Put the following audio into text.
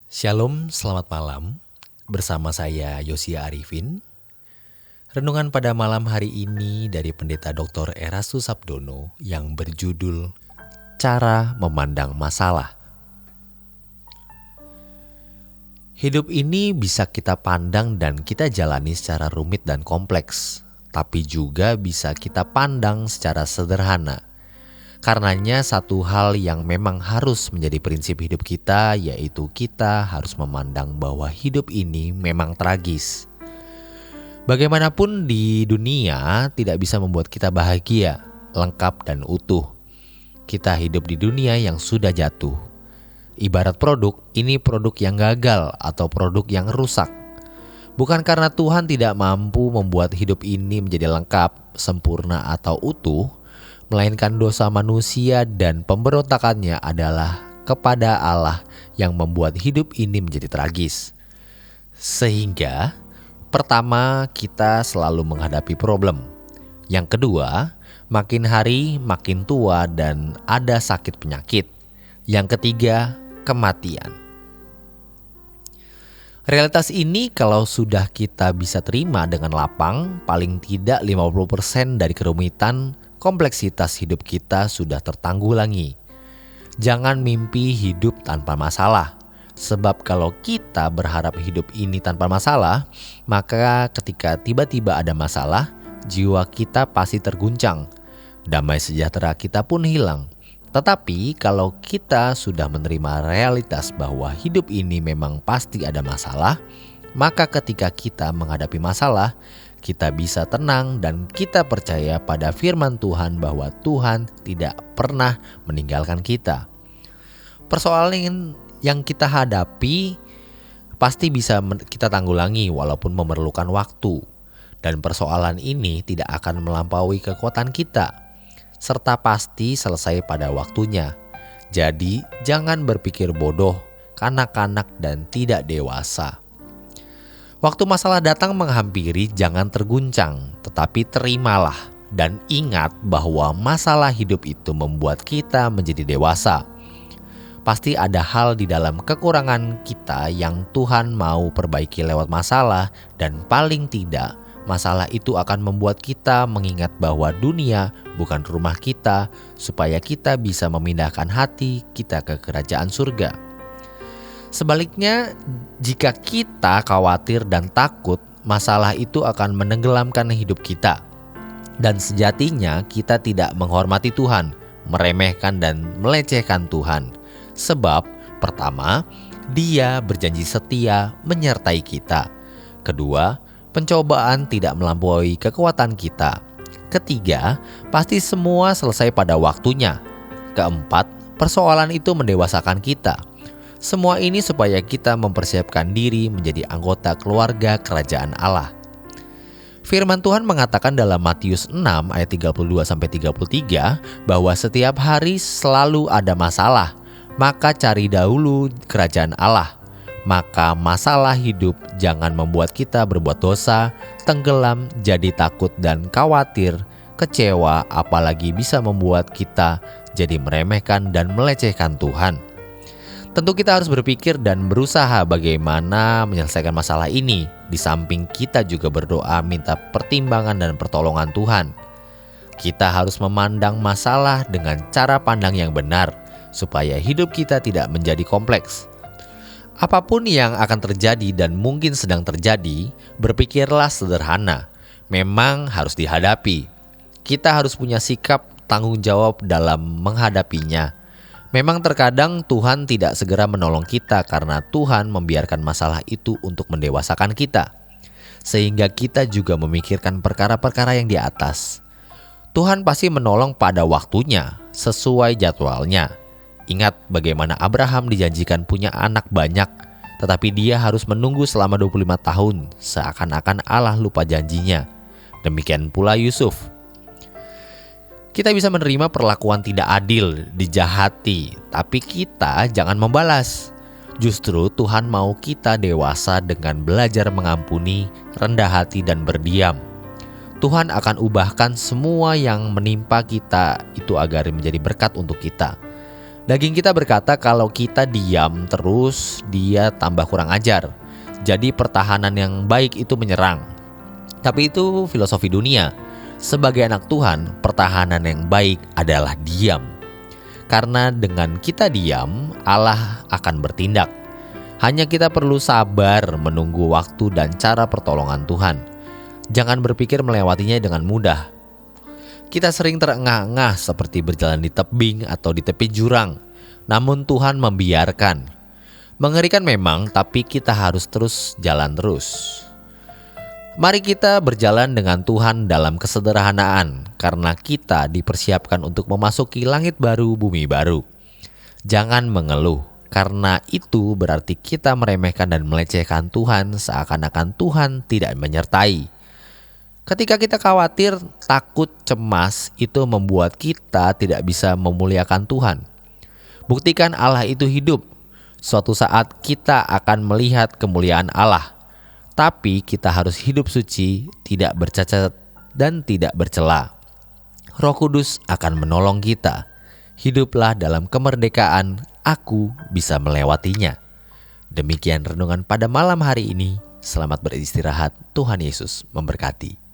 Shalom, selamat malam. Bersama saya Yosia Arifin. Renungan pada malam hari ini dari Pendeta Dr. Erastus Sabdono yang berjudul Cara Memandang Masalah. Hidup ini bisa kita pandang dan kita jalani secara rumit dan kompleks, tapi juga bisa kita pandang secara sederhana. Karenanya satu hal yang memang harus menjadi prinsip hidup kita, yaitu kita harus memandang bahwa hidup ini memang tragis. Bagaimanapun di dunia tidak bisa membuat kita bahagia, lengkap dan utuh. Kita hidup di dunia yang sudah jatuh. Ibarat produk, ini produk yang gagal atau produk yang rusak. Bukan karena Tuhan tidak mampu membuat hidup ini menjadi lengkap, sempurna atau utuh, melainkan dosa manusia dan pemberontakannya adalah kepada Allah yang membuat hidup ini menjadi tragis. Sehingga, pertama, kita selalu menghadapi problem. Yang kedua, makin hari makin tua dan ada sakit penyakit. Yang ketiga, kematian. Realitas ini kalau sudah kita bisa terima dengan lapang, paling tidak 50% dari kerumitan kompleksitas hidup kita sudah tertanggulangi. Jangan mimpi hidup tanpa masalah. Sebab kalau kita berharap hidup ini tanpa masalah, maka ketika tiba-tiba ada masalah, jiwa kita pasti terguncang. Damai sejahtera kita pun hilang. Tetapi kalau kita sudah menerima realitas bahwa hidup ini memang pasti ada masalah, maka ketika kita menghadapi masalah, kita bisa tenang dan kita percaya pada firman Tuhan bahwa Tuhan tidak pernah meninggalkan kita. Persoalan yang kita hadapi pasti bisa kita tanggulangi walaupun memerlukan waktu. Dan persoalan ini tidak akan melampaui kekuatan kita, serta pasti selesai pada waktunya. Jadi jangan berpikir bodoh, kanak-kanak dan tidak dewasa. Waktu masalah datang menghampiri, jangan terguncang, tetapi terimalah dan ingat bahwa masalah hidup itu membuat kita menjadi dewasa. Pasti ada hal di dalam kekurangan kita yang Tuhan mau perbaiki lewat masalah, dan paling tidak masalah itu akan membuat kita mengingat bahwa dunia bukan rumah kita, supaya kita bisa memindahkan hati kita ke kerajaan surga. Sebaliknya, jika kita khawatir dan takut, masalah itu akan menenggelamkan hidup kita. Dan sejatinya kita tidak menghormati Tuhan, meremehkan dan melecehkan Tuhan. Sebab, pertama, Dia berjanji setia menyertai kita. Kedua, pencobaan tidak melampaui kekuatan kita. Ketiga, pasti semua selesai pada waktunya. Keempat, persoalan itu mendewasakan kita. Semua ini supaya kita mempersiapkan diri menjadi anggota keluarga kerajaan Allah. Firman Tuhan mengatakan dalam Matius 6 ayat 32-33 bahwa setiap hari selalu ada masalah, maka cari dahulu kerajaan Allah. Maka masalah hidup jangan membuat kita berbuat dosa, tenggelam, jadi takut dan khawatir, kecewa, apalagi bisa membuat kita jadi meremehkan dan melecehkan Tuhan. Tentu kita harus berpikir dan berusaha bagaimana menyelesaikan masalah ini. Di samping kita juga berdoa minta pertimbangan dan pertolongan Tuhan. Kita harus memandang masalah dengan cara pandang yang benar, supaya hidup kita tidak menjadi kompleks. Apapun yang akan terjadi dan mungkin sedang terjadi, berpikirlah sederhana. Memang harus dihadapi. Kita harus punya sikap tanggung jawab dalam menghadapinya. Memang terkadang Tuhan tidak segera menolong kita karena Tuhan membiarkan masalah itu untuk mendewasakan kita. Sehingga kita juga memikirkan perkara-perkara yang di atas. Tuhan pasti menolong pada waktunya, sesuai jadwalnya. Ingat bagaimana Abraham dijanjikan punya anak banyak, tetapi dia harus menunggu selama 25 tahun, seakan-akan Allah lupa janjinya. Demikian pula Yusuf. Kita bisa menerima perlakuan tidak adil, dijahati, tapi kita jangan membalas. Justru Tuhan mau kita dewasa dengan belajar mengampuni, rendah hati dan berdiam. Tuhan akan ubahkan semua yang menimpa kita itu agar menjadi berkat untuk kita. Daging kita berkata kalau kita diam terus, dia tambah kurang ajar. Jadi pertahanan yang baik itu menyerang. Tapi itu filosofi dunia. Sebagai anak Tuhan, pertahanan yang baik adalah diam. Karena dengan kita diam, Allah akan bertindak. Hanya kita perlu sabar menunggu waktu dan cara pertolongan Tuhan. Jangan berpikir melewatinya dengan mudah. Kita sering terengah-engah seperti berjalan di tebing atau di tepi jurang. Namun Tuhan membiarkan. Mengerikan memang, tapi kita harus terus jalan terus. Mari kita berjalan dengan Tuhan dalam kesederhanaan, karena kita dipersiapkan untuk memasuki langit baru, bumi baru. Jangan mengeluh, karena itu berarti kita meremehkan dan melecehkan Tuhan seakan-akan Tuhan tidak menyertai. Ketika kita khawatir, takut, cemas, itu membuat kita tidak bisa memuliakan Tuhan. Buktikan Allah itu hidup. Suatu saat kita akan melihat kemuliaan Allah. Tapi kita harus hidup suci, tidak bercacat dan tidak bercela. Roh Kudus akan menolong kita. Hiduplah dalam kemerdekaan, aku bisa melewatinya. Demikian renungan pada malam hari ini. Selamat beristirahat, Tuhan Yesus memberkati.